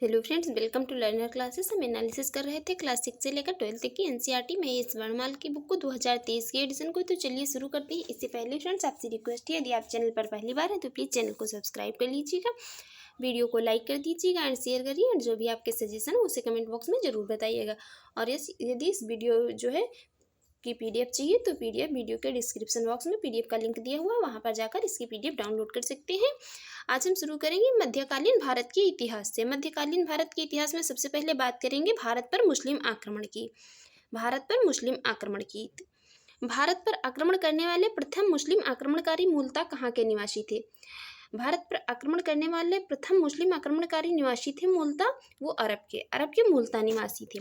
Hello friends, welcome to learner classes. हम analysis कर रहे थे क्लास 6 से लेकर 12 तक की एनसीईआरटी में इस वर्णमाल की बुक को 2023 के एडिशन को। तो चलिए शुरू करते हैं। इससे पहले फ्रेंड्स आपसे रिक्वेस्ट है, यदि आप चैनल पर पहली बार हैं तो प्लीज़ चैनल को सब्सक्राइब कर लीजिएगा, वीडियो को लाइक कर दीजिएगा एंड शेयर करिए, और जो भी आपके सजेशन हो उसे कमेंट बॉक्स में ज़रूर बताइएगा। और यदि इस वीडियो जो है की पीडीएफ चाहिए तो पीडीएफ वीडियो के डिस्क्रिप्शन बॉक्स में पीडीएफ का लिंक दिया हुआ है, वहां पर जाकर इसकी पीडीएफ डाउनलोड कर सकते हैं। आज हम शुरू करेंगे मध्यकालीन भारत के इतिहास से। मध्यकालीन भारत के इतिहास में सबसे पहले बात करेंगे भारत पर मुस्लिम आक्रमण की। भारत पर मुस्लिम आक्रमण की। भारत पर आक्रमण करने वाले प्रथम मुस्लिम आक्रमणकारी मूलतः कहाँ के निवासी थे? भारत पर आक्रमण करने वाले प्रथम मुस्लिम आक्रमणकारी निवासी थे मूलतः वो अरब के मूलतः निवासी थे।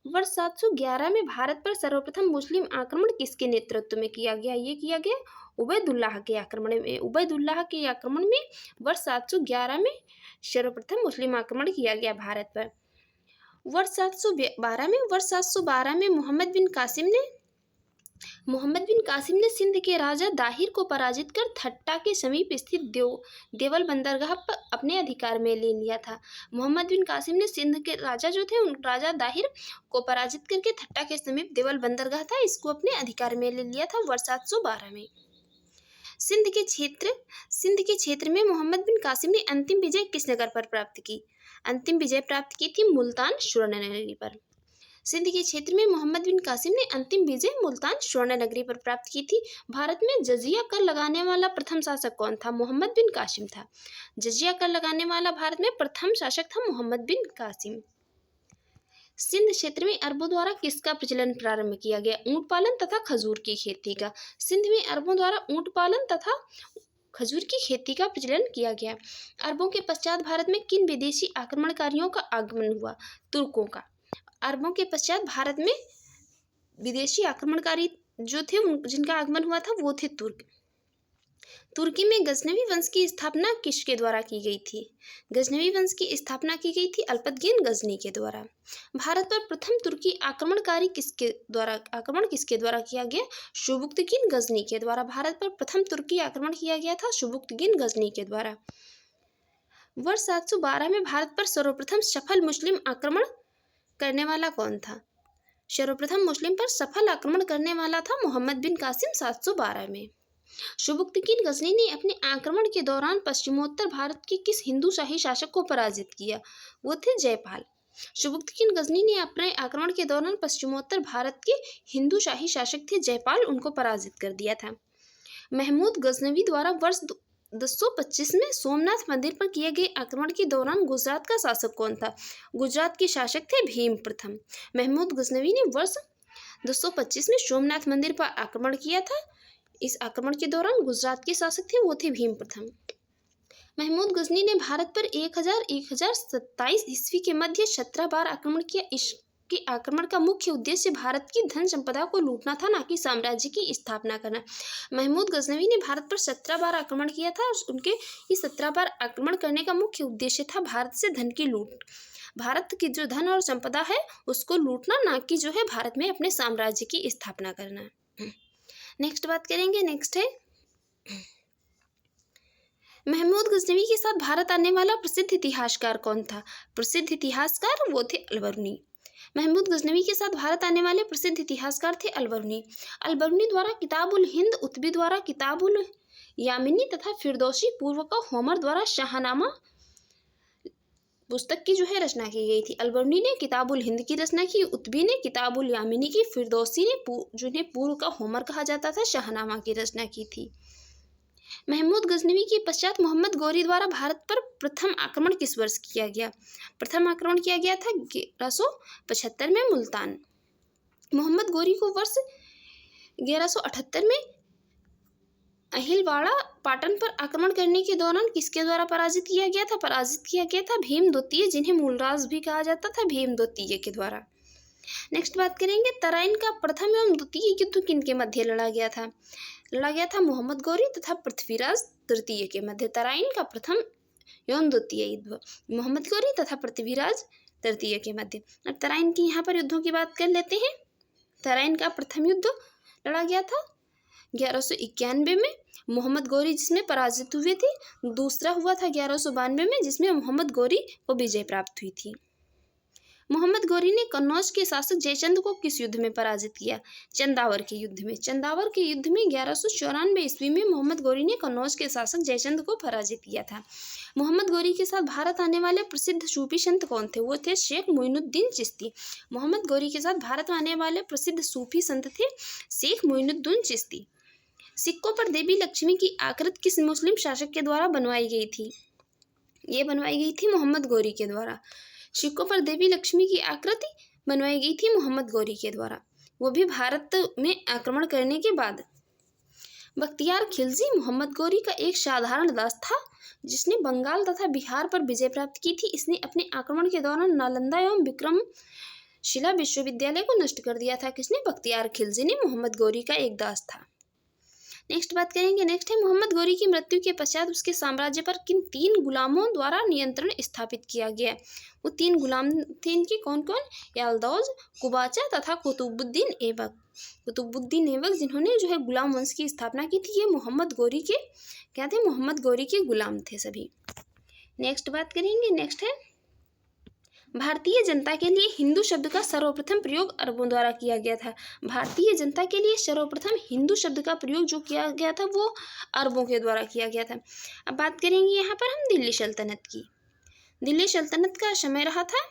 वर्ष 711 में भारत पर सर्वप्रथम मुस्लिम आक्रमण किसके नेतृत्व में किया गया? ये किया गया उबैदुल्लाह के आक्रमण में। उबैदुल्लाह के आक्रमण में वर्ष 711 में सर्वप्रथम मुस्लिम आक्रमण किया गया भारत पर। वर्ष 712 में मोहम्मद बिन कासिम ने सिंध के राजा दाहिर को पराजित कर थट्टा के समीप स्थित देवल बंदरगाह पर अपने अधिकार में ले लिया था। मोहम्मद बिन कासिम ने सिंध के राजा जो थे उन राजा दाहिर को पराजित करके थट्टा के समीप देवल बंदरगाह था, इसको अपने अधिकार में ले लिया था वर्ष 712 में। सिंध के क्षेत्र में मोहम्मद बिन कासिम ने अंतिम विजय किस नगर पर प्राप्त की? अंतिम विजय प्राप्त की थी मुल्तान स्वर्ण नगरी पर। सिंध के क्षेत्र में मोहम्मद बिन कासिम ने अंतिम विजय मुल्तान स्वर्ण नगरी पर प्राप्त की थी। भारत में जजिया कर लगाने वाला प्रथम शासक कौन था? मोहम्मद बिन कासिम था। जजिया कर लगाने वाला भारत में प्रथम शासक था मोहम्मद बिन कासिम। सिंध क्षेत्र में अरबों द्वारा किसका प्रचलन प्रारंभ किया गया? ऊंट पालन तथा खजूर की खेती का। सिंध में अरबों द्वारा ऊंट पालन तथा खजूर की खेती का प्रचलन किया गया। अरबों के पश्चात भारत में किन विदेशी आक्रमणकारियों का आगमन हुआ? तुर्कों का। अरबों के पश्चात भारत में विदेशी आक्रमणकारी जो थे जिनका आगमन हुआ था वो थे तुर्क। तुर्की में गजनवी वंश की स्थापना किसके द्वारा की गई थी? गजनवी वंश की स्थापना की गई थी अल्पतगीन गजनी के द्वारा। भारत पर प्रथम तुर्की आक्रमण किसके द्वारा किया गया? सुबुक्तगीन गजनी के द्वारा। भारत पर प्रथम तुर्की आक्रमण किया गया था सुबुक्तगीन गजनी के द्वारा। वर्ष 712 में भारत पर सर्वप्रथम सफल मुस्लिम आक्रमण करने वाला कौन था? सर्वप्रथम मुस्लिम पर सफल आक्रमण करने वाला था मोहम्मद बिन कासिम 712 में। सुबुक्तगीन गजनी ने अपने आक्रमण के दौरान पश्चिमोत्तर भारत के किस हिंदू शाही शासक को पराजित किया? वो थे जयपाल। सुबुक्तगीन गजनी ने अपने आक्रमण के दौरान पश्चिमोत्तर भारत के हिंदू शाही शासक थे जयपाल, उनको पराजित कर दिया था। महमूद गजनवी द्वारा वर्ष 1025 में सोमनाथ मंदिर पर किए गए आक्रमण के दौरान गुजरात का शासक कौन था? गुजरात के शासक थे भीम प्रथम। महमूद गजनवी ने वर्ष 225 में सोमनाथ मंदिर पर आक्रमण किया था। इस आक्रमण के दौरान गुजरात के शासक थे वो थे भीम प्रथम। महमूद गजनी ने भारत पर 1027 ईस्वी के मध्य 17 बार आक्रमण किया। इसके आक्रमण का मुख्य उद्देश्य भारत की धन संपदा को लूटना था, ना कि साम्राज्य की स्थापना करना। महमूद गजनवी ने भारत पर 17 बार आक्रमण किया था और उनके इस 17 बार आक्रमण करने का मुख्य उद्देश्य था भारत से धन की लूट। भारत की जो धन और संपदा है उसको लूटना, ना कि जो है भारत में अपने साम्राज्य की स्थापना करना। नेक्स्ट बात करेंगे। नेक्स्ट है महमूद गजनवी के साथ भारत आने वाला प्रसिद्ध इतिहासकार कौन था? प्रसिद्ध इतिहासकार वो थे अलबरूनी। महमूद गजनवी के साथ भारत आने वाले प्रसिद्ध इतिहासकार थे अलबरूनी। अलबरूनी द्वारा किताबुल हिंद, उत्बी द्वारा किताबुल यामिनी तथा फिरदौसी पूर्व का होमर द्वारा शाहनामा पुस्तक की जो है रचना की गई थी। अलबरूनी ने किताबुल हिंद की रचना की, उत्बी ने किताबुल यामिनी की, फिरदौसी ने जिन्हें पूर्व का होमर कहा जाता था शाहनामा की रचना की थी। महमूद गजनवी के पश्चात मोहम्मद गौरी द्वारा भारत पर प्रथम आक्रमण किस वर्ष किया गया? प्रथम आक्रमण किया गया था 1175 में मुल्तान। मोहम्मद गौरी को वर्ष 1178 में अहिलवाड़ा पाटन पर आक्रमण करने के दौरान किसके द्वारा पराजित किया गया था? पराजित किया गया था भीम द्वितीय, जिन्हें मूलराज भी कहा जाता था, भीम द्वितीय के द्वारा। नेक्स्ट बात करेंगे तराइन का प्रथम एवं द्वितीय युद्ध किनके मध्य लड़ा गया था? लड़ा गया था मोहम्मद गौरी तथा पृथ्वीराज तृतीय के मध्य। तराइन का प्रथम एवं द्वितीय युद्ध मोहम्मद गौरी तथा पृथ्वीराज तृतीय के मध्य। अब तराइन की यहाँ पर युद्धों की बात कर लेते हैं। तराइन का प्रथम युद्ध लड़ा गया था 1191 में मोहम्मद गौरी जिसमें पराजित हुए थे। दूसरा हुआ था 1192 में जिसमें मोहम्मद गौरी को विजय प्राप्त हुई थी। मोहम्मद गौरी ने कन्नौज के शासक जयचंद को किस युद्ध में पराजित किया? चंदावर के युद्ध में। चंदावर के युद्ध में 1194 ईस्वी में मोहम्मद गौरी ने कन्नौज के शासक जयचंद को पराजित किया था। मोहम्मद गौरी के साथ भारत आने वाले प्रसिद्ध सूफी संत कौन थे? वो थे शेख मोइनुद्दीन चिश्ती। मोहम्मद गौरी के साथ भारत आने वाले प्रसिद्ध सूफी संत थे शेख मोइनुद्दीन चिश्ती। सिक्कों पर देवी लक्ष्मी की आकृति किस मुस्लिम शासक के द्वारा बनवाई गई थी? ये बनवाई गई थी मोहम्मद गौरी के द्वारा। सिक्कों पर देवी लक्ष्मी की आकृति बनवाई गई थी मोहम्मद गौरी के द्वारा, वो भी भारत में आक्रमण करने के बाद। बख्तियार खिलजी मोहम्मद गौरी का एक साधारण दास था जिसने बंगाल तथा बिहार पर विजय प्राप्त की थी। इसने अपने आक्रमण के दौरान नालंदा एवं विक्रमशिला विश्वविद्यालय को नष्ट कर दिया था। किसने? बख्तियार खिलजी ने मोहम्मद गौरी का एक दास था। नेक्स्ट बात करेंगे। नेक्स्ट है मोहम्मद गौरी की मृत्यु के पश्चात उसके साम्राज्य पर किन 3 गुलामों द्वारा नियंत्रण स्थापित किया गया? वो 3 गुलाम थे इनके कौन कौन? यालदौज, कुबाचा तथा कुतुबुद्दीन ऐबक। कुतुबुद्दीन ऐबक जिन्होंने जो है गुलाम वंश की स्थापना की थी, ये मोहम्मद गौरी के क्या थे? मोहम्मद गौरी के गुलाम थे सभी। नेक्स्ट बात करेंगे। नेक्स्ट है भारतीय जनता के लिए हिंदू शब्द का सर्वप्रथम प्रयोग अरबों द्वारा किया गया था। भारतीय जनता के लिए सर्वप्रथम हिंदू शब्द का प्रयोग जो किया गया था वो अरबों के द्वारा किया गया था। अब बात करेंगे यहाँ पर हम दिल्ली सल्तनत की। दिल्ली सल्तनत का समय रहा था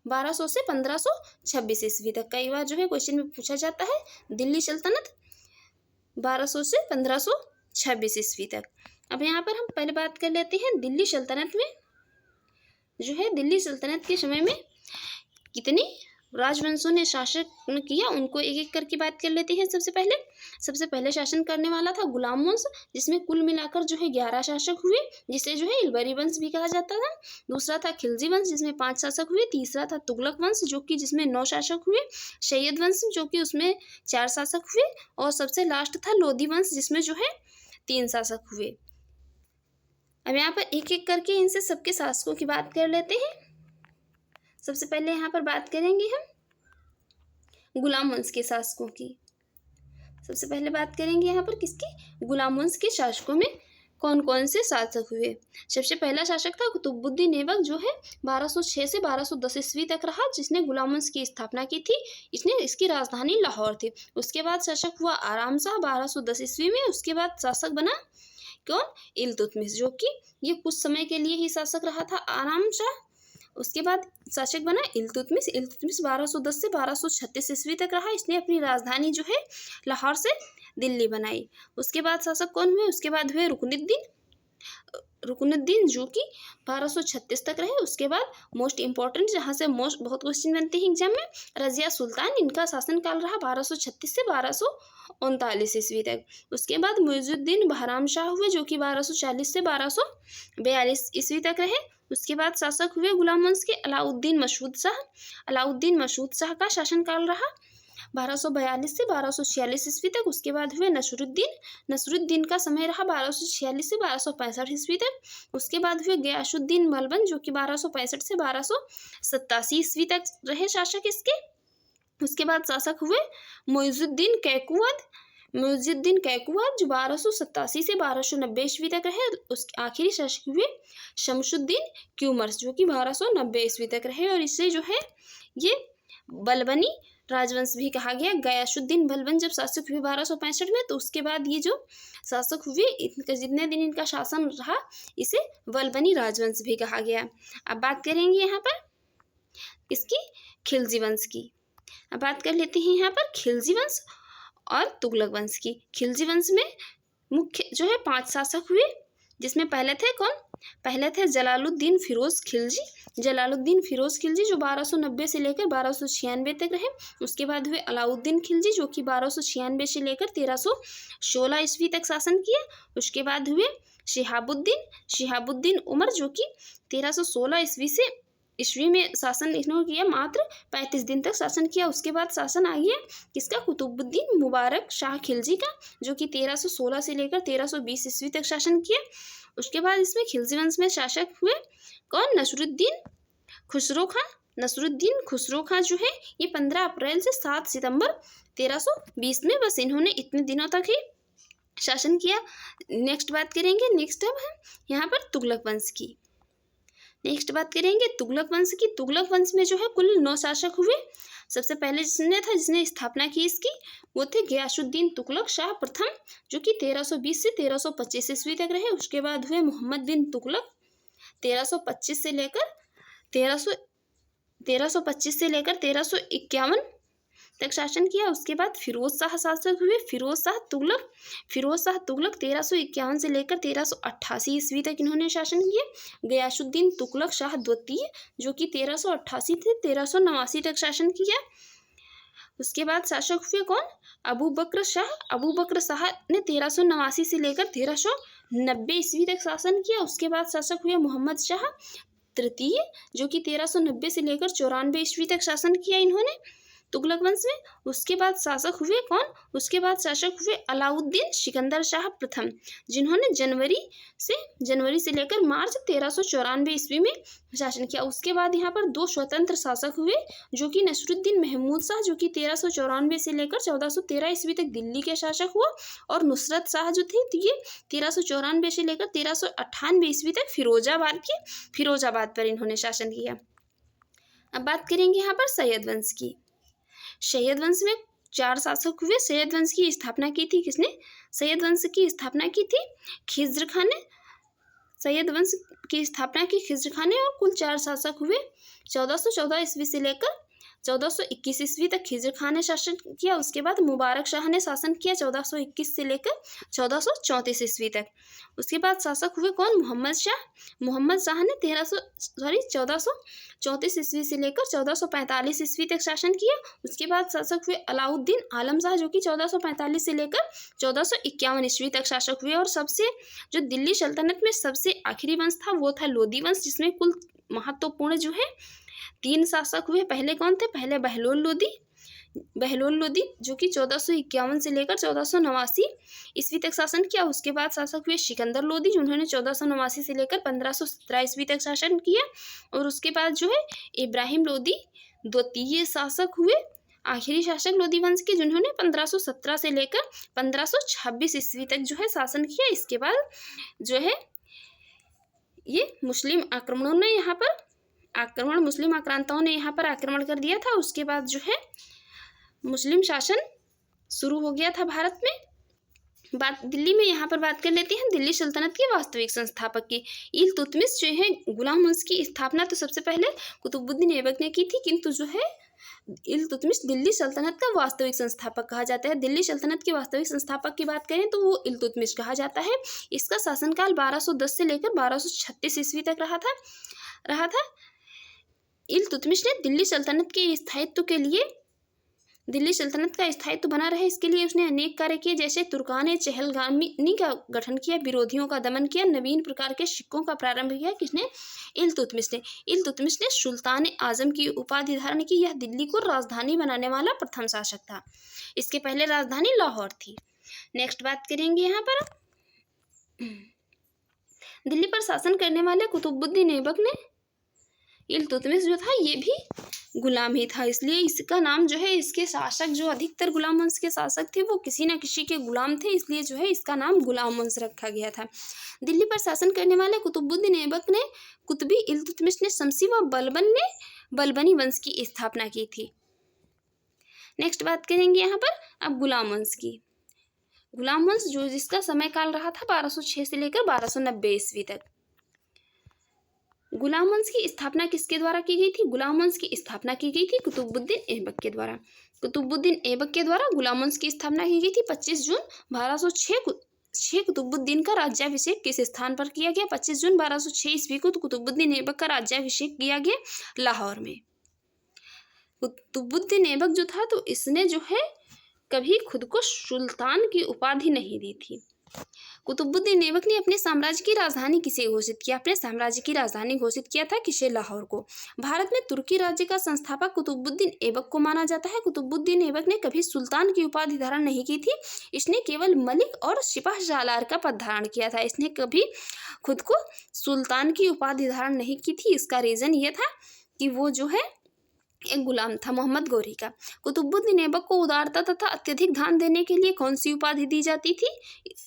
1200 से 1526 ईस्वी तक। कई बार जो है क्वेश्चन में पूछा जाता है दिल्ली सल्तनत 1200 से 1526 ईस्वी तक। अब यहाँ पर हम पहले बात कर लेते हैं दिल्ली सल्तनत में जो है दिल्ली सल्तनत के समय में कितने राजवंशों ने शासन किया, उनको एक एक करके बात कर लेते हैं। सबसे पहले शासन करने वाला था गुलाम वंश, जिसमें कुल मिलाकर जो है 11 शासक हुए, जिसे जो है इलबरी वंश भी कहा जाता था। दूसरा था खिलजी वंश जिसमें 5 शासक हुए। तीसरा था तुगलक वंश जो कि जिसमें 9 शासक हुए। सैयद वंश जो कि उसमें 4 शासक हुए। और सबसे लास्ट था लोधी वंश जिसमें जो है 3 शासक हुए। अब यहाँ पर एक एक करके इनसे सबके शासकों की बात कर लेते हैं। सबसे पहले यहाँ पर बात करेंगे हम गुलाम वंश के शासकों की। सबसे पहले बात करेंगे यहाँ पर किसकी? गुलाम वंश के शासकों में कौन कौन से शासक हुए। सबसे पहला शासक था कुतुबुद्दीन ऐबक जो है 1206 से 1210 ईस्वी तक रहा, जिसने गुलाम वंश की स्थापना की थी। इसकी राजधानी लाहौर थी। उसके बाद शासक हुआ आराम शाह 1210 ईस्वी में। उसके बाद शासक बना कौन? इल्तुतमिश जो कि ये कुछ समय के लिए ही शासक रहा था आराम शाह। उसके बाद शासक बना इल्तुतमिश। 1210 से 1236 ईस्वी तक रहा। इसने अपनी राजधानी जो है लाहौर से दिल्ली बनाई। उसके बाद शासक कौन हुए? उसके बाद हुए रुकनुद्दीन जो कि 1236 तक रहे। उसके बाद मोस्ट इंपॉर्टेंट जहाँ से बहुत क्वेश्चन बनते हैं एग्जाम में, रजिया सुल्तान। इनका शासनकाल रहा 1236 से 1239 ईस्वी तक। उसके बाद मुइजुद्दीन बहराम शाह हुए जो कि 1240 से 1242 ईस्वी तक रहे। उसके बाद शासक हुए गुलाम वंश के अलाउद्दीन मसूद शाह। अलाउद्दीन मसूद शाह का शासनकाल रहा 1242 से 1246 ईस्वी तक। उसके बाद हुए नसरुद्दीन का समय रहा 1246 से 1265 ईस्वी तक। उसके बाद हुए गयासुद्दीन बलबन जो कि 1265 से 1287 ईस्वी तक रहे शासक इसके। उसके बाद शासक हुए मुइजुद्दीन कैकुअद जो 1287 से 1290 ईस्वी तक रहे। उसके आखिरी शासक हुए शमसुद्दीन क्यूमर्स जो कि 1290 ईस्वी तक रहे। और इससे जो है ये बलबनी राजवंश भी कहा गया। गयासुद्दीन बलबन जब शासक हुए 1265 में, तो उसके बाद ये जो शासक हुए इनका जितने दिन इनका शासन रहा इसे बलबनी राजवंश भी कहा गया। अब बात करेंगे यहाँ पर इसकी खिलजी वंश की। अब बात कर लेते हैं यहाँ पर खिलजी वंश और तुगलक वंश की। खिलजी वंश में मुख्य जो है 5 शासक हुए, जिसमें पहले थे कौन? पहले थे जलालुद्दीन फिरोज खिलजी जो 1290 से लेकर 1296 तक रहे। उसके बाद हुए अलाउद्दीन खिलजी जो कि 1296 से लेकर 1316 ईस्वी तक शासन किया। उसके बाद हुए शिहाबुद्दीन उमर जो कि 1316 ईस्वी में शासन इन्होंने किया, मात्र 35 दिन तक शासन किया। उसके बाद शासन आ गया किसका? कुतुबुद्दीन मुबारक शाह खिलजी का जो कि 1316 से लेकर 1320 ईस्वी तक शासन किया। उसके बाद इसमें खिलजी वंश में शासक हुए कौन? नसरुद्दीन खुसरो खान नसरुद्दीन खुसरो खां जो है ये 15 अप्रैल से 7 सितंबर 1320 में, बस इन्होंने इतने दिनों तक ही शासन किया। नेक्स्ट बात करेंगे, नेक्स्ट अब है यहाँ पर तुगलक वंश की। नेक्स्ट बात करेंगे तुगलक वंश की। तुगलक वंश में जो है कुल 9 शासक हुए। सबसे पहले जिसने स्थापना की इसकी वो थे गयासुद्दीन तुगलक शाह प्रथम, जो कि 1320 से 1325 ईस्वी तक रहे। उसके बाद हुए मोहम्मद बिन तुगलक 1325 से लेकर 1351 तक शासन किया। उसके बाद फिरोज शाह शासक हुए, फिरोज शाह तुगलक 1351 से लेकर 1388 ईस्वी तक इन्होंने शासन किया। गयासुद्दीन तुगलक शाह द्वितीय जो कि 1388 से 1389 तक शासन किया। उसके बाद शासक हुए कौन? अबू बकर शाह। अबू बकर शाह ने 1389 से लेकर 1390 ईस्वी तक शासन किया। उसके बाद शासक हुए मोहम्मद शाह तृतीय जो कि 1390 से लेकर 94 ईस्वी तक शासन किया इन्होंने तुगलक वंश में। उसके बाद शासक हुए कौन? उसके बाद शासक हुए अलाउद्दीन सिकंदर शाह प्रथम, जिन्होंने जनवरी से लेकर मार्च 1394 ईस्वी में शासन किया। उसके बाद यहाँ पर 2 स्वतंत्र शासक हुए जो कि नसरुद्दीन महमूद शाह जो कि 1394 से लेकर 1413 ईस्वी तक दिल्ली के शासक हुआ, और नुसरत शाह जो थे ये 1394 से लेकर 1398 ईस्वी तक फिरोजाबाद पर इन्होंने शासन किया। अब बात करेंगे यहाँ पर सैयद वंश की। सैयद वंश में 4 शासक हुए। सैयद वंश की स्थापना की थी किसने? सैयद वंश की स्थापना की थी खिज्र खान ने। सैयद वंश की स्थापना की खिज्र खान ने, और कुल 4 शासक हुए। 1414 ईस्वी से लेकर 1421 ईस्वी तक खिज्र खान ने शासन किया। उसके बाद मुबारक शाह ने शासन किया 1421 से लेकर 1434 ईस्वी तक। उसके बाद शासक हुए कौन? मोहम्मद शाह। मोहम्मद शाह ने 1434 ईस्वी से लेकर 1445 ईस्वी तक शासन किया। उसके बाद शासक हुए अलाउद्दीन आलम शाह जो कि 1445 से लेकर 1451 ईस्वी तक शासक हुए। और सबसे जो दिल्ली सल्तनत में सबसे आखिरी वंश था वो था लोदी वंश, जिसमें कुल महत्वपूर्ण जो है 3 शासक हुए। पहले कौन थे? पहले बहलोल लोदी जो कि 1451 से लेकर 1489 ईस्वी तक शासन किया। उसके बाद शासक हुए सिकंदर लोदी जिन्होंने 1489 से लेकर 1517 ईस्वी तक शासन किया। और उसके बाद जो है इब्राहिम लोदी द्वितीय शासक हुए, आखिरी शासक लोदी वंश के, जिन्होंने 1517 से लेकर 1526 ईस्वी तक जो है शासन किया। इसके बाद जो है ये मुस्लिम आक्रमणों ने यहाँ पर मुस्लिम आक्रांताओं ने यहाँ पर आक्रमण कर दिया था। उसके बाद जो है मुस्लिम शासन शुरू हो गया था भारत में। दिल्ली में यहाँ पर बात कर लेते हैं दिल्ली सल्तनत के वास्तविक संस्थापक की। इल्तुतमिश जो है गुलाम वंश की स्थापना तो सबसे पहले कुतुबुद्दीन ऐबक ने की थी, किंतु जो है इल्तुतमिश दिल्ली सल्तनत का वास्तविक संस्थापक कहा जाता है। दिल्ली सल्तनत के वास्तविक संस्थापक की बात करें तो वो इल्तुतमिश कहा जाता है। इसका शासनकाल 1210 से लेकर 1236 ईस्वी तक रहा था। इल्तुतमिश ने दिल्ली सल्तनत का स्थायित्व बना रहे इसके लिए उसने अनेक कार्य किए, जैसे तुर्कान चहलगामी का गठन किया, विरोधियों का दमन किया, नवीन प्रकार के सिक्कों का प्रारंभ किया। किसने? इल्तुतमिश ने सुल्तान आजम की उपाधि धारण की। यह दिल्ली को राजधानी बनाने वाला प्रथम शासक था। इसके पहले राजधानी लाहौर थी। नेक्स्ट बात करेंगे यहाँ पर दिल्ली पर शासन करने वाले कुतुबुद्दीन ऐबक ने इल्तुतमिश जो था ये भी गुलाम ही था, इसलिए इसका नाम जो है, इसके शासक जो अधिकतर गुलाम वंश के शासक थे वो किसी न किसी के गुलाम थे, इसलिए जो है इसका नाम गुलाम वंश रखा गया था। दिल्ली पर शासन करने वाले कुतुबुद्दीन ऐबक ने कुतुबी इल्तुतमिश ने शमसी व बलबनी वंश की स्थापना की थी। नेक्स्ट बात करेंगे यहाँ पर अब गुलाम वंश की। गुलाम वंश जो जिसका समय काल रहा था 1206 से लेकर 1290 ईस्वी तक। गुलाम वंश की स्थापना किसके द्वारा की गई थी? गुलाम वंश की स्थापना की गई थी कुतुबुद्दीन ऐबक के द्वारा। कुतुबुद्दीन ऐबक के द्वारा गुलाम वंश की स्थापना की गई थी। 25 जून 1206 कुतुबुद्दीन का राज्याभिषेक किस स्थान पर किया गया? 25 जून 1206 ईस्वी को कुतुबुद्दीन ऐबक का राज्याभिषेक किया गया लाहौर में। कुतुबुद्दीन ऐबक जो था तो इसने जो है कभी खुद को सुल्तान की उपाधि नहीं दी थी। कुतुबुद्दीन ऐबक ने अपने साम्राज्य की राजधानी किसे घोषित किया? अपने साम्राज्य की राजधानी घोषित किया था किसे? लाहौर को। भारत में तुर्की राज्य का संस्थापक कुतुबुद्दीन ऐबक को माना जाता है। कुतुबुद्दीन ऐबक ने कभी सुल्तान की उपाधि धारण नहीं की थी, इसने केवल मलिक और सिपाह सालार का पद धारण किया था। इसने कभी खुद को सुल्तान की उपाधि धारण नहीं की थी। इसका रीजन ये था कि वो जो है एक गुलाम था मोहम्मद गौरी का। कुतुबुद्दीन ऐबक को उदारता तथा अत्यधिक दान देने के लिए कौन सी उपाधि दी जाती थी?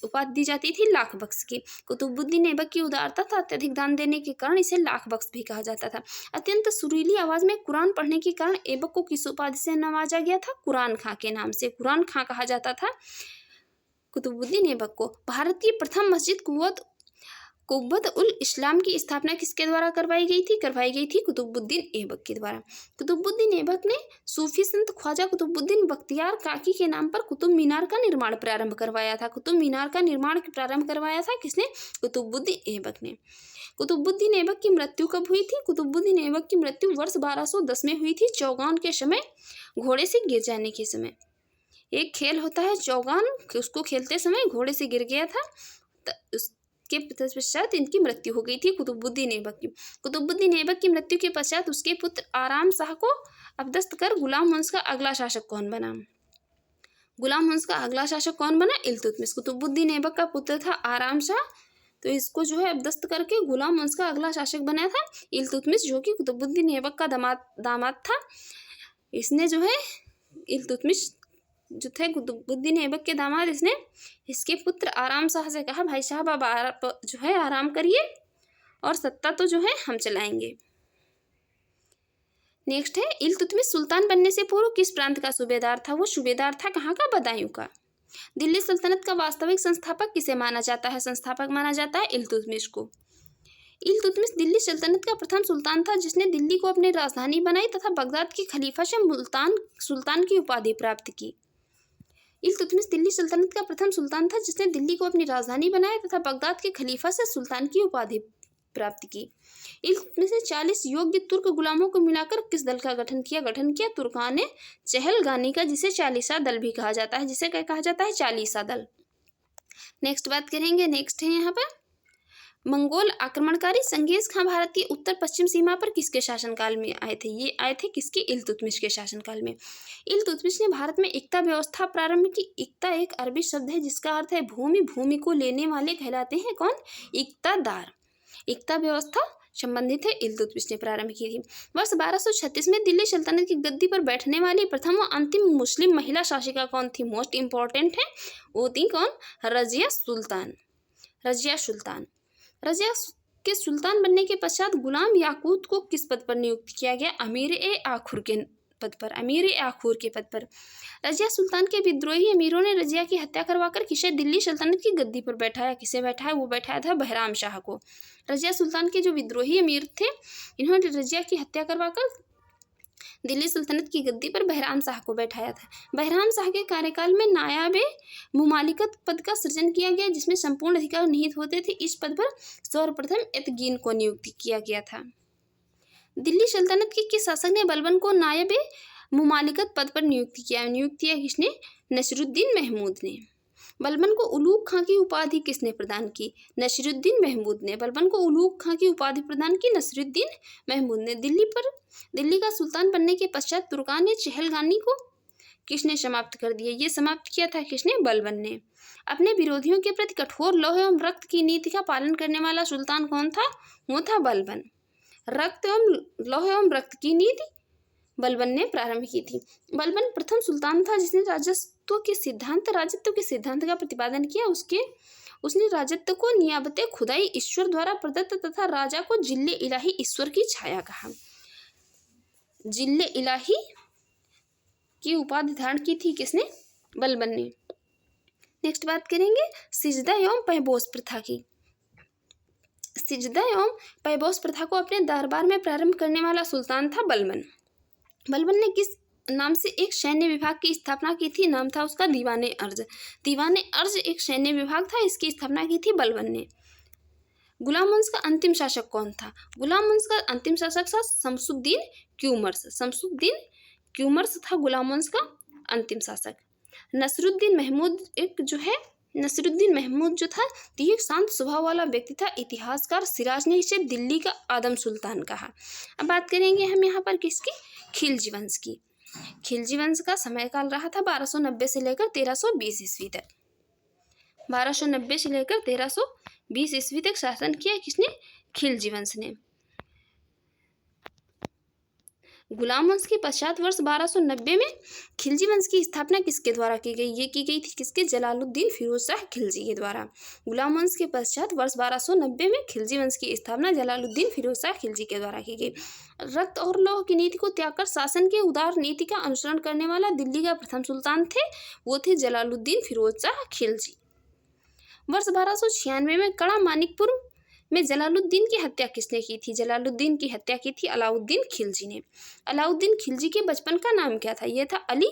उपाधि दी जाती थी लाख बख्श की। कुतुबुद्दीन ऐबक की उदारता तथा अत्यधिक दान देने के कारण इसे लाख बख्श भी कहा जाता था। अत्यंत सुरीली आवाज में कुरान पढ़ने के कारण ऐबक को किस उपाधि से नवाजा गया था? कुरान खां के नाम से कुरान खां कहा जाता था कुतुबुद्दीन ऐबक को। भारत की प्रथम मस्जिद कुव्वत उल इस्लाम की स्थापना किसके द्वारा करवाई गई थी? करवाई गई थी कुतुबुद्दीन ऐबक के द्वारा। कुतुबुद्दीन ऐबक ने सूफी संत ख्वाजा कुतुबुद्दीन बख्तियार काकी के नाम पर कुतुब मीनार का निर्माण प्रारंभ करवाया था। कुतुब मीनार का निर्माण प्रारंभ करवाया था किसने? कुतुबुद्दीन ऐबक ने। कुतुबुद्दीन ऐबक की मृत्यु कब हुई थी? कुतुबुद्दीन ऐबक की मृत्यु वर्ष 1210 में हुई थी, चौगान के समय, घोड़े से गिर जाने के समय। एक खेल होता है चौगान, उसको खेलते समय घोड़े से गिर गया था, के पश्चात इनकी मृत्यु हो गई थी कुतुबुद्दीन ऐबक की। कुतुबुद्दीन ऐबक की मृत्यु के पश्चात उसके पुत्र आराम शाह को अपदस्थ कर गुलाम वंश का अगला शासक कौन बना? गुलाम वंश का अगला शासक कौन बना? इल्तुतमिश। कुतुबुद्दीन ऐबक का पुत्र था आराम शाह, तो इसको जो है अपदस्थ करके गुलाम वंश का अगला शासक बनाया था इल्तुतमिश, जो कि कुतुबुद्दीन ऐबक का दामाद था। इसने जो है इल्तुतमिश जो थे कुतुबुद्दीन ऐबक के दामाद, इसने इसके पुत्र आराम शाह से कहा, भाई साहब अब जो है आराम करिए और सत्ता तो जो है हम चलाएंगे। नेक्स्ट है, इल्तुतमिश सुल्तान बनने से पूर्व किस प्रांत का सूबेदार था? वो सूबेदार था कहाँ का? बदायूं का। दिल्ली सल्तनत का वास्तविक संस्थापक किसे माना जाता है? संस्थापक माना जाता है इल्तुतमिश को। इल्तुतमिश दिल्ली सल्तनत का प्रथम सुल्तान था जिसने दिल्ली को अपनी राजधानी बनाई तथा बगदाद के खलीफा से सुल्तान की उपाधि प्राप्त की। इल्तुतमिश दिल्ली सल्तनत का प्रथम सुल्तान था जिसने दिल्ली को अपनी राजधानी बनाया तथा बगदाद के खलीफा से सुल्तान की उपाधि प्राप्त की। इल्तुतमिश ने 40 योग्य तुर्क गुलामों को मिलाकर किस दल का गठन किया? तुर्कान चहलगानी का, जिसे चालीसा दल भी कहा जाता है। जिसे क्या कहा जाता है? चालीसा दल। नेक्स्ट बात करेंगे, नेक्स्ट है यहाँ पर मंगोल आक्रमणकारी चंगेज खां भारत की उत्तर पश्चिम सीमा पर किसके शासनकाल में आए थे? ये आए थे किसके? इल्तुतमिश के शासनकाल में। इल्तुतमिश ने भारत में एकता व्यवस्था प्रारंभ की। एकता एक अरबी शब्द है जिसका अर्थ है भूमि, भूमि को लेने वाले कहलाते हैं कौन? इक्तादार। एकता व्यवस्था संबंधित है इल्तुतमिश ने प्रारंभ की थी। वर्ष 1236 में दिल्ली सल्तनत की गद्दी पर बैठने वाली प्रथम व अंतिम मुस्लिम महिला शासिका कौन थी? मोस्ट इंपॉर्टेंट है, वो थी कौन? रजिया सुल्तान। रजिया सुल्तान। रजिया के सुल्तान बनने के पश्चात गुलाम याकूत को किस पद पर नियुक्त किया गया? अमीर-ए-आखुर के पद पर। अमीर-ए-आखुर के पद पर। रजिया सुल्तान के विद्रोही अमीरों ने रजिया की हत्या करवाकर किसे दिल्ली सल्तनत की गद्दी पर बैठाया? किसे बैठाया? वो बैठाया था बहराम शाह को। रजिया सुल्तान के जो विद्रोही अमीर थे, इन्होंने रजिया की हत्या करवाकर दिल्ली सल्तनत की गद्दी पर बहराम शाह को बैठाया था। बहराम शाह के कार्यकाल में नायाब मुमालिकत पद का सृजन किया गया जिसमें संपूर्ण अधिकार निहित होते थे। इस पद पर सर्वप्रथम एतगीन को नियुक्त किया गया था। दिल्ली सल्तनत के किस शासक ने बलबन को नायब मुमालिकत पद पर नियुक्त किया? किसने? नसरुद्दीन महमूद ने। बलबन को उलूग खां की उपाधि किसने प्रदान की? नसरुद्दीन महमूद ने। बलबन को उलूग खां की उपाधि प्रदान की नसरुद्दीन महमूद ने। दिल्ली का सुल्तान बनने के पश्चात तुर्कान चहलगानी को किसने समाप्त कर दिया? ये समाप्त किया था किसने? बलबन ने। अपने विरोधियों के प्रति कठोर लौह एवं रक्त की नीति का पालन करने वाला सुल्तान कौन था? वो था बलबन। लौह एवं रक्त की नीति बलबन ने प्रारंभ की थी। बलबन प्रथम सुल्तान था जिसने राजत्व के सिद्धांत का प्रतिपादन किया। उसने राजत्व को नियाबते खुदाई ईश्वर द्वारा प्रदत्त तथा राजा को जिल्ले इलाही ईश्वर की छाया कहा। जिल्ले इलाही की उपाधि धारण की थी किसने? बलबन ने। नेक्स्ट बात करेंगे सिजदा एवं पैबोस प्रथा की। सिजदा एवं पैबोस प्रथा को अपने दरबार में प्रारंभ करने वाला सुल्तान था बलबन। बलबन ने किस नाम से एक सैन्य विभाग की स्थापना की थी? नाम था उसका दीवाने अर्ज। दीवाने अर्ज एक सैन्य विभाग था, इसकी स्थापना की थी बलबन ने। गुलाम वंश का अंतिम शासक कौन था? गुलाम वंश का अंतिम शासक था शमसुद्दीन क्यूमर्स। शमसुद्दीन क्यूमर्स था गुलाम वंश का अंतिम शासक। नसरुद्दीन महमूद जो था एक शांत स्वभाव वाला व्यक्ति था। इतिहासकार सिराज ने इसे दिल्ली का आदम सुल्तान कहा। अब बात करेंगे हम यहाँ पर किसकी? खिलजी वंश की। खिलजी वंश का समयकाल रहा था 1290 से लेकर 1320 ईस्वी तक। 1290 से लेकर 1320 ईस्वी तक शासन किया किसने? खिलजी वंश ने। गुलाम वंश के पश्चात वर्ष 1290 में खिलजी वंश की स्थापना किसके द्वारा की गई? ये की गई थी किसके? जलालुद्दीन फिरोज शाह खिलजी के द्वारा। गुलाम वंश के पश्चात वर्ष 1290 में खिलजी वंश की स्थापना जलालुद्दीन फिरोज शाह खिलजी के द्वारा की गई। रक्त और लौह की नीति को त्याग कर शासन के उदार नीति का अनुसरण करने वाला दिल्ली का प्रथम सुल्तान थे, वो थे जलालुद्दीन फिरोज शाह खिलजी। वर्ष 1296 में कड़ा मानिकपुर में जलालुद्दीन की हत्या किसने की थी? जलालुद्दीन की हत्या की थी अलाउद्दीन खिलजी ने। अलाउद्दीन खिलजी के बचपन का नाम क्या था? यह था अली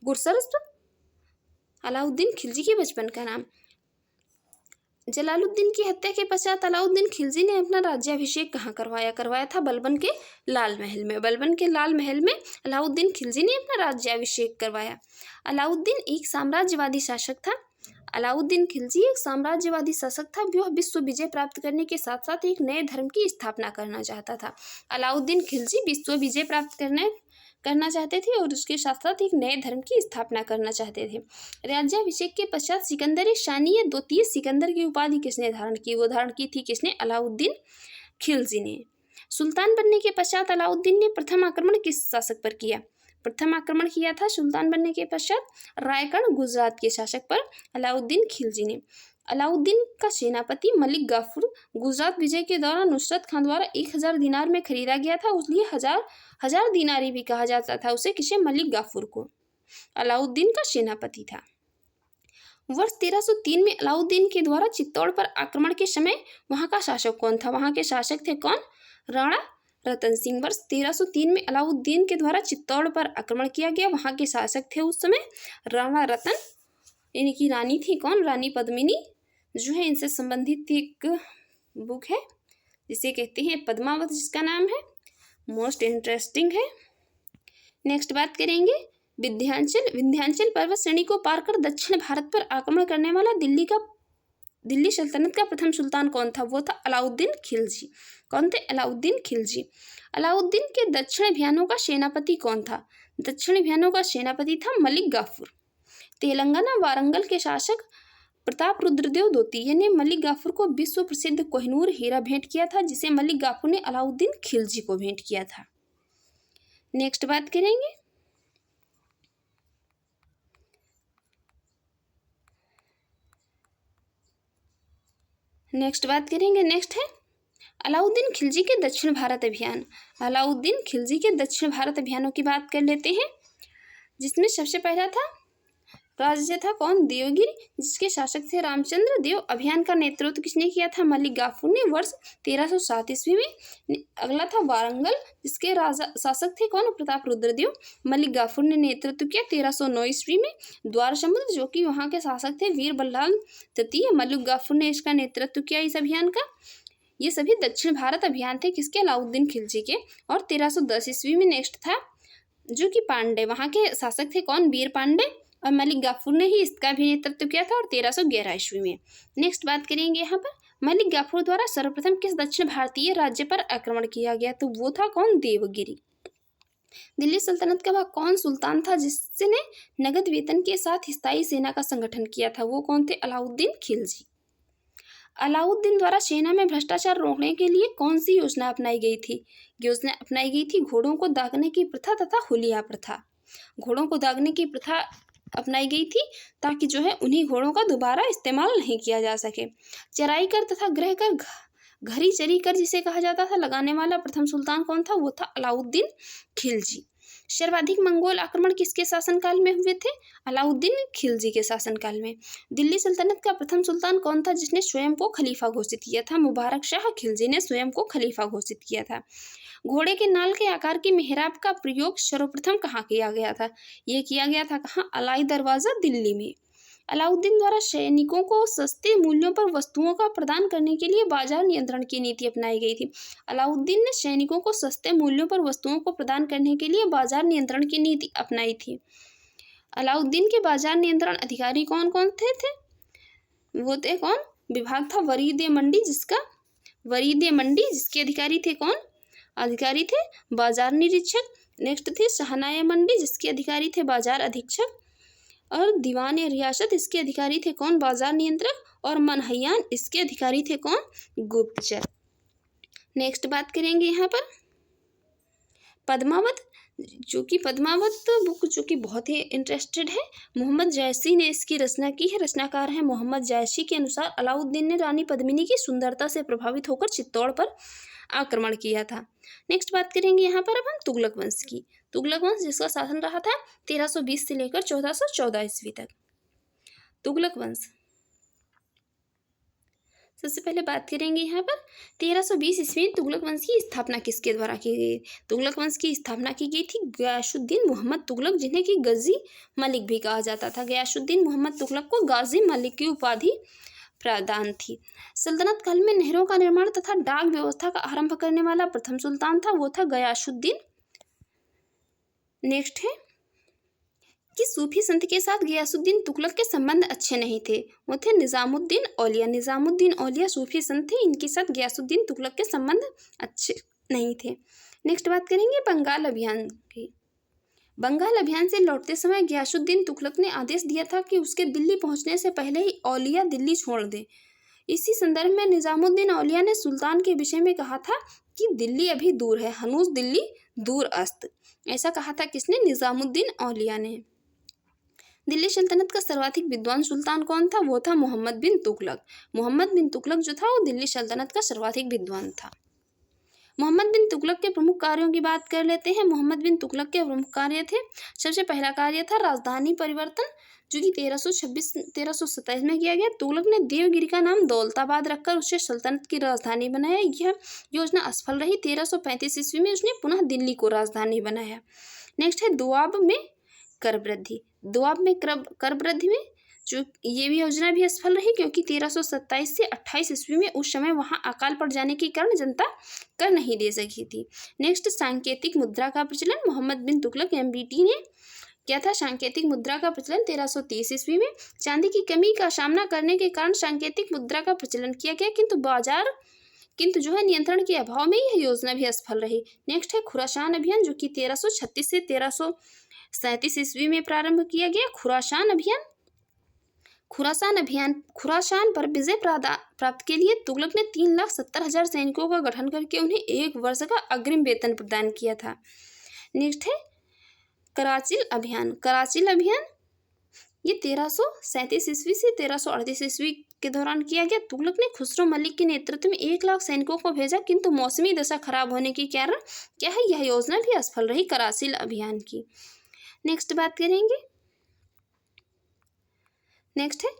गुरशस्प। अलाउद्दीन खिलजी के बचपन का नाम। जलालुद्दीन की हत्या के पश्चात अलाउद्दीन खिलजी ने अपना राज्याभिषेक कहाँ करवाया? करवाया था बलबन के लाल महल में। बलबन के लाल महल में अलाउद्दीन खिलजी ने अपना राज्याभिषेक करवाया। अलाउद्दीन एक साम्राज्यवादी शासक था। अलाउद्दीन खिलजी एक साम्राज्यवादी शासक था। वह विश्व विजय प्राप्त करने के साथ साथ एक नए धर्म की स्थापना करना चाहता था। अलाउद्दीन खिलजी विश्व विजय प्राप्त करना चाहते थे और उसके साथ साथ एक नए धर्म की स्थापना करना चाहते थे। राज्याभिषेक के पश्चात सिकंदर शानी या द्वितीय सिकंदर की उपाधि किसने धारण की? वो धारण की थी किसने? अलाउद्दीन खिलजी ने। सुल्तान बनने के पश्चात अलाउद्दीन ने प्रथम आक्रमण किस शासक पर किया? प्रथम आक्रमण किया था सुल्तान बनने के पश्चात रायगढ़ गुजरात के शासक पर अलाउद्दीन खिलजी ने। अलाउद्दीन का सेनापति मलिक गाफूर गुजरात विजय के दौरान नुसरत खान द्वारा 1000 दिनार में खरीदा गया था, उसलिए हजार दिनारी भी कहा जाता था उसे। किसे? मलिक गाफूर को। अलाउद्दीन का सेनापति था। वर्ष 1303 में अलाउद्दीन के द्वारा चित्तौड़ पर आक्रमण के समय वहां का शासक कौन था? वहां के शासक थे कौन? राणा रतन सिंह। वर्ष 1303 में अलाउद्दीन के द्वारा चित्तौड़ पर आक्रमण किया गया। वहां के शासक थे उस समय राणा रतन, इनकी रानी थी कौन? रानी पद्मिनी, जो है इनसे संबंधित एक बुक है जिसे कहते हैं पद्मावत, जिसका नाम है मोस्ट इंटरेस्टिंग है। नेक्स्ट बात करेंगे विंध्याचल पर्वत श्रेणी को पार कर दक्षिण भारत पर आक्रमण करने वाला दिल्ली सल्तनत का प्रथम सुल्तान कौन था? वो था अलाउद्दीन खिलजी। कौन थे? अलाउद्दीन खिलजी। अलाउद्दीन के दक्षिण अभियानों का सेनापति कौन था? दक्षिण अभियानों का सेनापति था मलिक गाफूर। तेलंगाना वारंगल के शासक प्रताप रुद्रदेव द्वितीय ने मलिक गाफूर को विश्व प्रसिद्ध कोहिनूर हीरा भेंट किया था, जिसे मलिक गाफूर ने अलाउद्दीन खिलजी को भेंट किया था। नेक्स्ट बात करेंगे नेक्स्ट है अलाउद्दीन खिलजी के दक्षिण भारत अभियान। अलाउद्दीन खिलजी के दक्षिण भारत अभियानों की बात कर लेते हैं, जिसमें सबसे पहला था राज्य था कौन? देवगिरी, जिसके शासक थे रामचंद्र देव। अभियान का नेतृत्व किसने किया था? मलिक गाफूर ने, वर्ष 1307 ईस्वी में। अगला था वारंगल, जिसके शासक थे कौन? प्रताप रुद्रदेव। मलिक गाफूर ने नेतृत्व किया 1309 ईस्वी में। द्वार समुद्र, जो कि वहां के शासक थे वीर बल्लाल तृतीय। मलिक गाफूर ने इसका नेतृत्व किया इस अभियान का। ये सभी दक्षिण भारत अभियान थे किसके? अलाउद्दीन खिलजी के। और 1310 ईस्वी में नेक्स्ट था जो कि पांडे, वहां के शासक थे कौन? वीर पांडे, और मलिक गाफूर ने ही इसका भी नेतृत्व किया था, और 1311 ईस्वी में। नेक्स्ट बात करेंगे यहाँ पर मलिक गाफूर द्वारा सर्वप्रथम किस दक्षिण भारतीय राज्य पर आक्रमण किया गया? तो वो था कौन? देवगिरी। दिल्ली सल्तनत का वह कौन सुल्तान था जिसने नगद वेतन के साथ स्थायी सेना का संगठन किया था? वो कौन थे? अलाउद्दीन खिलजी। अलाउद्दीन द्वारा सेना में भ्रष्टाचार रोकने के लिए कौन सी योजना अपनाई गई थी? योजना अपनाई गई थी घोड़ों को दागने की प्रथा तथा हुलिया प्रथा। घोड़ों को दागने की प्रथा अपनाई गई थी ताकि जो है उन्हीं घोड़ों का दोबारा इस्तेमाल नहीं किया जा सके। चराई कर तथा गृह कर, घरी चरी कर जिसे कहा जाता था, लगाने वाला प्रथम सुल्तान कौन था? वो था अलाउद्दीन खिलजी। सर्वाधिक मंगोल आक्रमण किसके शासनकाल में हुए थे? अलाउद्दीन खिलजी के शासनकाल में। दिल्ली सल्तनत का प्रथम सुल्तान कौन था जिसने स्वयं को खलीफा घोषित किया था? मुबारक शाह खिलजी ने स्वयं को खलीफा घोषित किया था। घोड़े के नाल के आकार की मेहराब का प्रयोग सर्वप्रथम कहाँ किया गया था? ये किया गया था कहाँ? अलाई दरवाजा, दिल्ली में। अलाउद्दीन द्वारा सैनिकों को सस्ते मूल्यों पर वस्तुओं का प्रदान करने के लिए बाजार नियंत्रण की नीति अपनाई गई थी। अलाउद्दीन ने सैनिकों को सस्ते मूल्यों पर वस्तुओं को प्रदान करने के लिए बाजार नियंत्रण की नीति अपनाई थी। अलाउद्दीन के बाजार नियंत्रण अधिकारी कौन कौन थे? वो थे कौन? विभाग था वरीद मंडी, जिसके अधिकारी थे कौन? अधिकारी थे बाजार निरीक्षक। नेक्स्ट थे शहनाया मंडी, जिसके अधिकारी थे बाजार अधीक्षक। और दीवान रियासत, इसके अधिकारी थे कौन? बाजार नियंत्रक। और मनहयान, इसके अधिकारी थे कौन? गुप्तचर। नेक्स्ट बात करेंगे यहाँ पर पद्मावत। जो कि पद्मावत बुक जो कि बहुत ही इंटरेस्टेड है। मोहम्मद जायसी ने इसकी रचना की है। रचनाकार हैं मोहम्मद जायसी के अनुसार अलाउद्दीन ने रानी पद्मिनी की सुंदरता से प्रभावित होकर चित्तौड़ पर आक्रमण किया था। नेक्स्ट बात करेंगे यहाँ पर अब हम तुगलक वंश की। तुगलक वंश जिसका शासन रहा था 1320 से लेकर 1414 ईस्वी तक। तुगलक वंश सबसे पहले बात करेंगे यहाँ पर 1320 ईस्वी में तुगलक वंश की स्थापना किसके द्वारा की गई। तुगलक वंश की स्थापना की गई थी गयासुद्दीन मोहम्मद तुगलक, जिन्हें कि गजी मलिक भी कहा जाता था। गयासुद्दीन मोहम्मद तुगलक को गाजी मलिक की उपाधि प्रदान थी। सल्तनत काल में नहरों का निर्माण तथा डाक व्यवस्था का आरंभ करने वाला प्रथम सुल्तान था, वो था गयासुद्दीन। नेक्स्ट है कि सूफी संत के साथ गयासुद्दीन तुगलक के संबंध अच्छे नहीं थे, वो थे निजामुद्दीन औलिया। निजामुद्दीन औलिया सूफी संत थे, इनके साथ गयासुद्दीन तुगलक के संबंध अच्छे नहीं थे। नेक्स्ट बात करेंगे बंगाल अभियान की। बंगाल अभियान से लौटते समय गयासुद्दीन तुगलक ने आदेश दिया था कि उसके दिल्ली पहुंचने से पहले ही औलिया दिल्ली छोड़ दे। इसी संदर्भ में निजामुद्दीन औलिया ने सुल्तान के विषय में कहा था कि दिल्ली अभी दूर है, हनूज दिल्ली दूर अस्त। ऐसा कहा था किसने? निजामुद्दीन औलिया ने। दिल्ली सल्तनत का सर्वाधिक विद्वान सुल्तान कौन था? वो था मोहम्मद बिन तुगलक। मोहम्मद बिन तुगलक जो था वो दिल्ली सल्तनत का सर्वाधिक विद्वान था। मोहम्मद बिन तुगलक के प्रमुख कार्यों की बात कर लेते हैं। मोहम्मद बिन तुगलक के प्रमुख कार्य थे, सबसे पहला कार्य था राजधानी परिवर्तन, जो कि 1327 में किया गया। तुगलक ने देवगिरी का नाम दौलताबाद रखकर उसे सल्तनत की राजधानी बनाया। यह योजना असफल रही। 1335 ईस्वी में उसने पुनः दिल्ली को राजधानी बनाया। नेक्स्ट है दोआब में कर वृद्धि। दोआब में कर वृद्धि में जो ये भी योजना भी असफल रही, क्योंकि 1327 से 28 ईस्वी में उस समय वहां अकाल पड़ जाने के कारण जनता कर नहीं दे सकी थी। नेक्स्ट सांकेतिक मुद्रा का प्रचलन। मोहम्मद बिन तुगलक MBT ने क्या था? सांकेतिक मुद्रा का प्रचलन 1330 ईस्वी में। चांदी की कमी का सामना करने के कारण सांकेतिक मुद्रा का प्रचलन किया गया, किंतु जो है नियंत्रण के अभाव में यह योजना भी असफल रही। नेक्स्ट है खुरासान अभियान, जो कि 1336 से 1337 ईस्वी में प्रारंभ किया गया। खुरासान पर विजय प्राप्त के लिए तुगलक ने 3,70,000 सैनिकों का गठन करके उन्हें 1 वर्ष का अग्रिम वेतन प्रदान किया था। नेक्स्ट है कराचिल अभियान ये 1337 ईस्वी से 1338 ईस्वी के दौरान किया गया। तुगलक ने खुसरो मलिक के नेतृत्व में 1 लाख सैनिकों को भेजा, किंतु मौसमी दशा खराब होने के कारण क्या है यह योजना भी असफल रही कराचिल अभियान की। नेक्स्ट बात करेंगे। नेक्स्ट है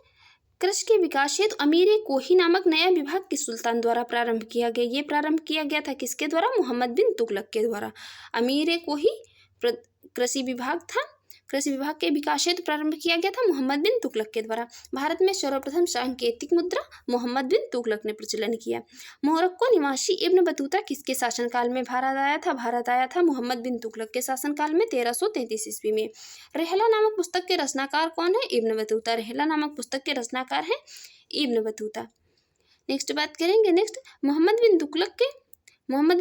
कृषि के विकास हेतु अमीर कोही नामक नया विभाग किस सुल्तान द्वारा प्रारंभ किया गया? ये प्रारंभ किया गया था किसके द्वारा? मोहम्मद बिन तुगलक के द्वारा। अमीर कोही कृषि विभाग था। कृषि विभाग के विकास हेतु प्रारंभ किया गया था मोहम्मद बिन तुगलक के द्वारा। भारत में सर्वप्रथम सांकेतिक मुद्रा मोहम्मद बिन तुगलक ने प्रचलन किया। मोरक्को निवासी इब्न बतूता किसके शासनकाल में भारत आया था? भारत आया था मोहम्मद बिन तुगलक के शासनकाल में 1333 ईस्वी में। रेहला नामक पुस्तक के रचनाकार कौन है? Ibn Battuta. रेहला नामक पुस्तक के रचनाकार है इब्न बतूता। नेक्स्ट बात करेंगे। नेक्स्ट मोहम्मद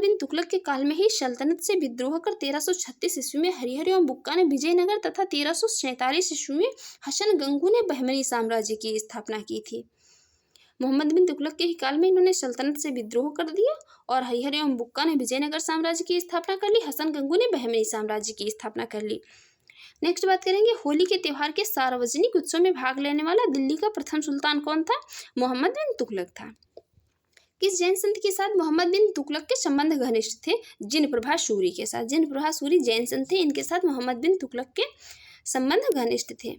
बिन तुगलक के काल में ही सल्तनत से विद्रोह कर 1336 ईस्वी में हरिहर एवं बुक्का ने विजयनगर तथा 1347 ईस्वी में हसन गंगू ने बहमनी साम्राज्य की स्थापना की थी। मोहम्मद बिन तुगलक के ही काल में इन्होंने सल्तनत से विद्रोह कर दिया और हरिहर एवं बुक्का ने विजयनगर साम्राज्य की स्थापना कर ली। हसन गंगू ने बहमनी साम्राज्य की स्थापना कर ली। नेक्स्ट बात करेंगे। होली के त्यौहार के सार्वजनिक उत्सव में भाग लेने वाला दिल्ली का प्रथम सुल्तान कौन था? मोहम्मद बिन तुगलक था। किस जैन संत के साथ मोहम्मद बिन तुगलक के संबंध घनिष्ठ थे? जिन प्रभा सूरी के साथ। जिन प्रभा सूरी जैन संत थे, इनके साथ मोहम्मद बिन तुगलक के संबंध घनिष्ठ थे।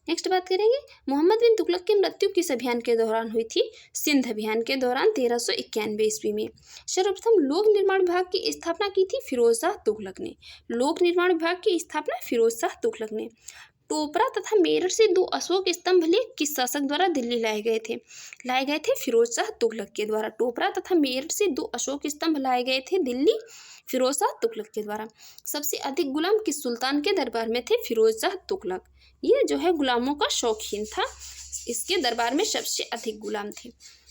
नेक्स्ट बात करेंगे। मोहम्मद बिन तुगलक की मृत्यु किस अभियान के दौरान हुई थी? सिंध अभियान के दौरान 1391 ईस्वी में। सर्वप्रथम लोक निर्माण विभाग की स्थापना की थी फिरोज शाह तुगलक ने। लोक निर्माण विभाग की स्थापना फिरोज शाह तुगलक ने। टोपरा तथा मेरठ से 2 अशोक स्तंभ लेख किस शासक द्वारा दिल्ली लाए गए थे? लाए गए थे फिरोज शाह तुगलक के द्वारा। टोपरा तथा मेरठ से 2 अशोक स्तंभ लाए गए थे दिल्ली फिरोज शाह तुगलक के द्वारा। सबसे अधिक गुलाम किस सुल्तान के दरबार में थे? फिरोज शाह तुगलक। ये जो है गुलामों का शौकीन था, इसके दरबार में सबसे अधिक गुलाम थे।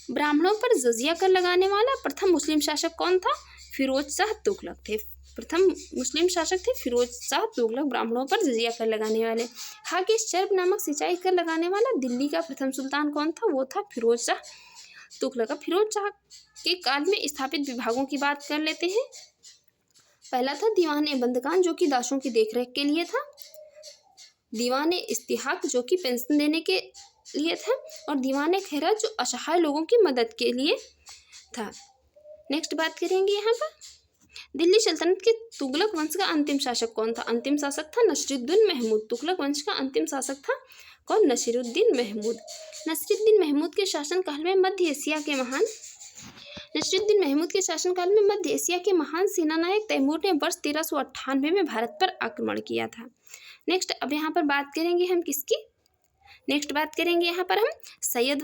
ब्राह्मणों पर जजिया कर लगाने वाला प्रथम मुस्लिम शासक कौन था? फिरोज शाह तुगलक थे। प्रथम मुस्लिम शासक थे फिरोज शाह तुगलक, ब्राह्मणों पर जजिया कर लगाने वाले। हाकिस चर्ब नामक सिंचाई कर लगाने वाला दिल्ली का प्रथम सुल्तान कौन था? वो था फिरोज शाह तुगलक। फिरोज शाह के काल में स्थापित विभागों की बात कर लेते हैं। पहला था दीवान ए बंदगान जो कि दासों की देखरेख के लिए था, दीवान ए इस्तिहाक जो कि पेंशन देने के लिए था, और दीवान ए खैरात जो असहाय लोगों की मदद के लिए था। नेक्स्ट बात करेंगे यहाँ पर दिल्ली सल्तनत के तुगलक वंश का अंतिम शासक कौन था। अंतिम शासक था नसीरुद्दीन महमूद। तुगलक वंश का अंतिम शासक था कौन? नसीरुद्दीन महमूद। नसीरुद्दीन महमूद के शासनकाल में मध्य एशिया के महान नसीरुद्दीन महमूद के शासनकाल में मध्य एशिया के महान सेनानायक तैमूर ने वर्ष 1398 में भारत पर आक्रमण किया था। नेक्स्ट अब यहाँ पर बात करेंगे हम किसकी? नेक्स्ट बात करेंगे यहाँ पर हम सैयद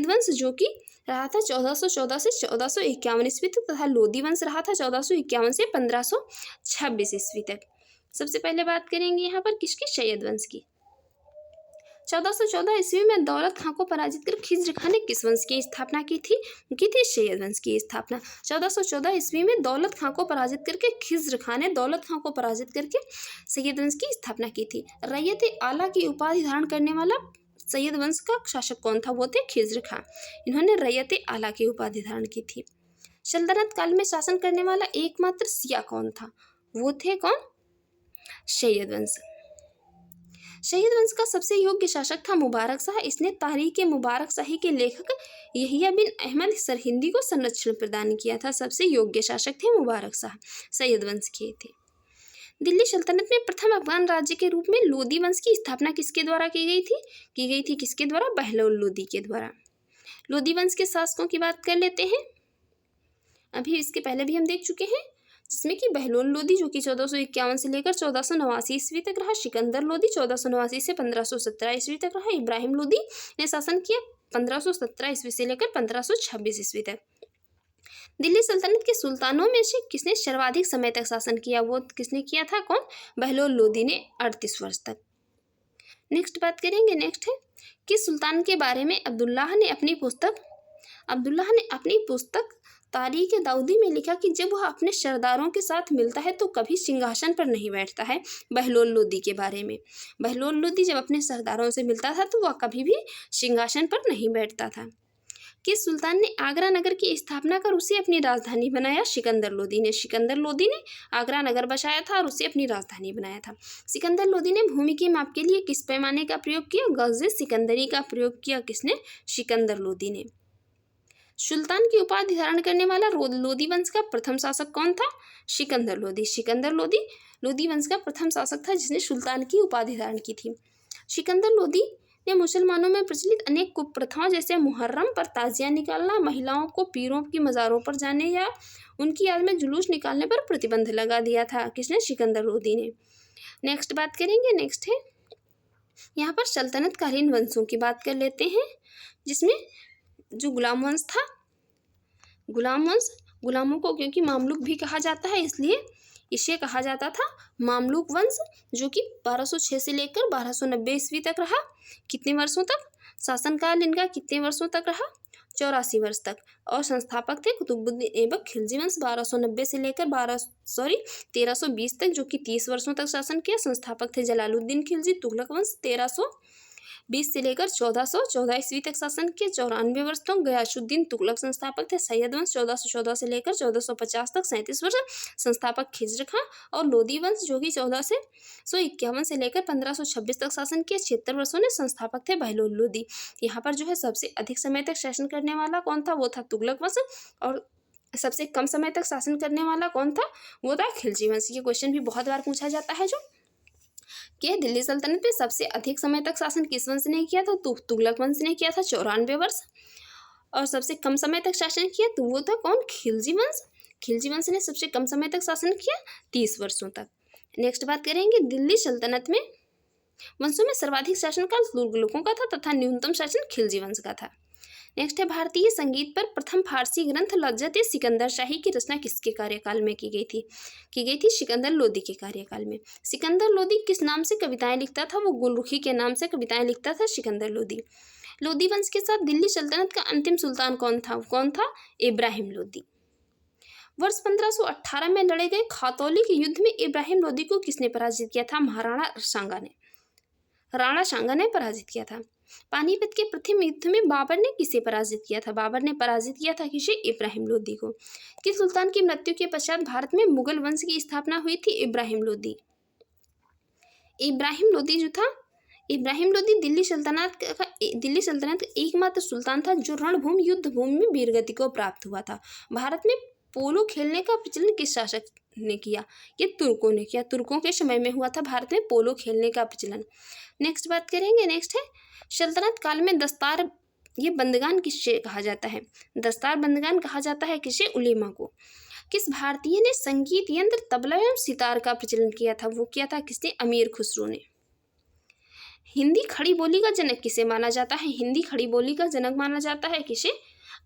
वंश जो कि रहा था 1414 से 1451 ईस्वी तक, तथा लोधी वंश रहा था 1451 से 1526 ईस्वी तक। सबसे पहले बात करेंगे यहाँ पर किसकी? सैयद वंश की। 1414 ईस्वी में दौलत खां को पराजित कर खिज्र खां ने किस वंश की स्थापना की थी? सैयद वंश की स्थापना। 1414 ईस्वी में दौलत खां को पराजित करके खिज्र खां ने दौलत खां को पराजित करके सैयद वंश की स्थापना की थी। रैयत आला की उपाधि धारण करने वाला सैयद वंश का शासक कौन था? वो थे खिज्र खां। इन्होंने रैयत आला की उपाधि धारण की थी। सल्तनत काल में शासन करने वाला एकमात्र शिया कौन था? वो थे कौन? सैयद वंश। सैयद वंश का सबसे योग्य शासक था मुबारक शाह। इसने तारीख मुबारक शाही के लेखक यहिया बिन अहमद सरहिंदी को संरक्षण प्रदान किया था। सबसे योग्य शासक थे मुबारक शाह, सैयद वंश के थे। दिल्ली सल्तनत में प्रथम अफगान राज्य के रूप में लोदी वंश की स्थापना किसके द्वारा की गई थी? किसके द्वारा? बहलोल लोदी के द्वारा। लोदी वंश के शासकों की बात कर लेते हैं। अभी इसके पहले भी हम देख चुके हैं, जिसमें कि बहलोल लोदी जो कि 1451 से लेकर 1489 ईस्वी तक रहा। सिकंदर लोदी 1489 से 1517 ईस्वी तक रहा। इब्राहिम लोदी ने शासन किया 1517 ईस्वी से लेकर 1526 ईस्वी तक। दिल्ली सल्तनत के सुल्तानों में से किसने सर्वाधिक समय तक शासन किया? वो किसने किया था? कौन? बहलोल लोदी ने 38 वर्ष तक। नेक्स्ट बात करेंगे। नेक्स्ट है किस सुल्तान के बारे में अब्दुल्लाह ने अपनी पुस्तक तारीख दाऊदी में लिखा कि जब वह अपने सरदारों के साथ मिलता है तो कभी सिंहासन पर नहीं बैठता है? बहलोल लोदी के बारे में। बहलोल लोदी जब अपने सरदारों से मिलता था तो वह कभी भी सिंहासन पर नहीं बैठता था। किस सुल्तान ने आगरा नगर की स्थापना कर उसे अपनी राजधानी बनाया? सिकंदर लोदी ने आगरा नगर बसाया था और उसे अपनी राजधानी बनाया था। सिकंदर लोदी ने भूमि के माप के लिए किस पैमाने का प्रयोग किया? गज़े सिकंदरी का प्रयोग किया। किसने? सिकंदर लोदी ने। सुल्तान की उपाधि धारण करने वाला लोदी वंश का प्रथम शासक कौन था? सिकंदर लोदी लोदी वंश का प्रथम शासक था जिसने सुल्तान की उपाधि धारण की थी। सिकंदर लोदी ने मुसलमानों में प्रचलित अनेक कुप्रथाओं जैसे मुहर्रम पर ताजिया निकालना, महिलाओं को पीरों की मज़ारों पर जाने या उनकी याद में जुलूस निकालने पर प्रतिबंध लगा दिया था। किसने? सिकंदर लोदी ने। नेक्स्ट बात करेंगे। नेक्स्ट है यहाँ पर सल्तनतकालीन वंशों की बात कर लेते हैं, जिसमें जो गुलाम वंश था, गुलामों को क्योंकि मामलुक भी कहा जाता है इसलिए इसे कहा जाता था मामलुक वंश, जो कि 1206 से लेकर 1290 ईस्वी तक रहा। कितने वर्षों तक शासनकाल इनका? कितने वर्षों तक रहा? 84 वर्ष तक। और संस्थापक थे कुतुबुद्दीन ऐबक खिलजी वंश 1290 से लेकर 1320 तक, जो कि 30 वर्षों तक शासन किया। संस्थापक थे जलालुद्दीन खिलजी। तुगलक वंश 1320 से लेकर 1414 ईस्वी तक शासन किया, 94 वर्ष तक। गयासुद्दीन तुगलक संस्थापक थे। सैयद वंश 1414 से लेकर 1450 तक, 37 वर्ष। संस्थापक खिज्र खां। और लोदी वंश जो कि 1451 से लेकर 1526 तक शासन किया, 76 वर्षों ने। संस्थापक थे बहलोल लोदी। यहाँ पर जो है सबसे अधिक समय तक शासन करने वाला कौन था? वो था तुगलक वंश। और सबसे कम समय तक शासन करने वाला कौन था? वो था खिलजी वंश। ये क्वेश्चन भी बहुत बार पूछा जाता है जो कि दिल्ली सल्तनत पे सबसे अधिक समय तक शासन किस वंश ने किया था? तो तुगलक वंश ने किया था 94 वर्ष। और सबसे कम समय तक शासन किया तो वो था कौन? खिलजी वंश। खिलजी वंश ने सबसे कम समय तक शासन किया, 30 वर्षों तक। नेक्स्ट बात करेंगे। दिल्ली सल्तनत में वंशों में सर्वाधिक शासनकाल तुगलकों का था तथा न्यूनतम शासन खिलजी वंश का था। नेक्स्ट है भारतीय संगीत पर प्रथम फारसी ग्रंथ लज्जत-ए सिकंदर शाही की रचना किसके कार्यकाल में की गई थी? सिकंदर लोदी के कार्यकाल में। सिकंदर लोदी किस नाम से कविताएं लिखता था? वो गुलरुखी के नाम से कविताएं लिखता था सिकंदर लोदी। लोदी वंश के साथ दिल्ली सल्तनत का अंतिम सुल्तान कौन था? इब्राहिम लोदी। वर्ष 1518 में लड़े गए खातौली के युद्ध में इब्राहिम लोदी को किसने पराजित किया था? राणा सांगा ने पराजित किया था। पानीपत के प्रथम युद्ध में बाबर ने किसे पराजित किया था? बाबर ने पराजित किया था किसे? इब्राहिम लोदी को। किस सुल्तान की मृत्यु के पश्चात भारत में मुगल वंश की स्थापना हुई थी? इब्राहिम लोदी। इब्राहिम लोदी जो था, इब्राहिम लोदी दिल्ली सल्तनत का एकमात्र सुल्तान था जो रणभूमि युद्ध भूमि में वीरगति को प्राप्त हुआ था। भारत में पोलो खेलने का प्रचलन किस शासक ने किया? ये तुर्कों ने किया। तुर्कों के समय में हुआ था भारत में पोलो खेलने का प्रचलन। नेक्स्ट बात करेंगे, नेक्स्ट है सल्तनत काल में दस्तार ये बंदगान किससे कहा जाता है? दस्तार बंदगान कहा जाता है किसे? उलेमा को। किस भारतीय ने संगीत यंत्र तबला एवं सितार का प्रचलन किया था? वो किया था किसने? अमीर खुसरो ने। हिंदी खड़ी बोली का जनक किसे माना जाता है? हिंदी खड़ी बोली का जनक माना जाता है किसे?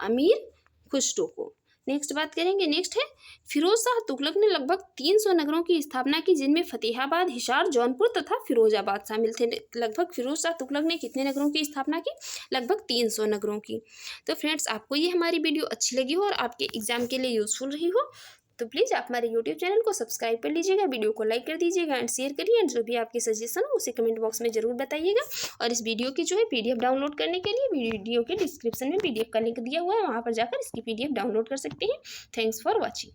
अमीर खुसरो को। नेक्स्ट बात करेंगे, नेक्स्ट है फिरोज शाह तुगलक ने लगभग 300 नगरों की स्थापना की जिनमें फतेहाबाद, हिसार, जौनपुर तथा फिरोजाबाद शामिल थे। लगभग फिरोज शाह तुगलक ने कितने नगरों की स्थापना की? लगभग 300 नगरों की। तो फ्रेंड्स, आपको ये हमारी वीडियो अच्छी लगी हो और आपके एग्जाम के लिए यूजफुल रही हो तो प्लीज़ आप हमारे यूट्यूब चैनल को सब्सक्राइब कर लीजिएगा, वीडियो को लाइक कर दीजिएगा एंड शेयर करिए एंड जो भी आपके सजेशन हो उसे कमेंट बॉक्स में जरूर बताइएगा। और इस वीडियो की जो है पीडीएफ डाउनलोड करने के लिए वीडियो के डिस्क्रिप्शन में पीडीएफ का लिंक दिया हुआ है, वहाँ पर जाकर इसकी पीडीएफ डाउनलोड कर सकते हैं। Thanks for watching.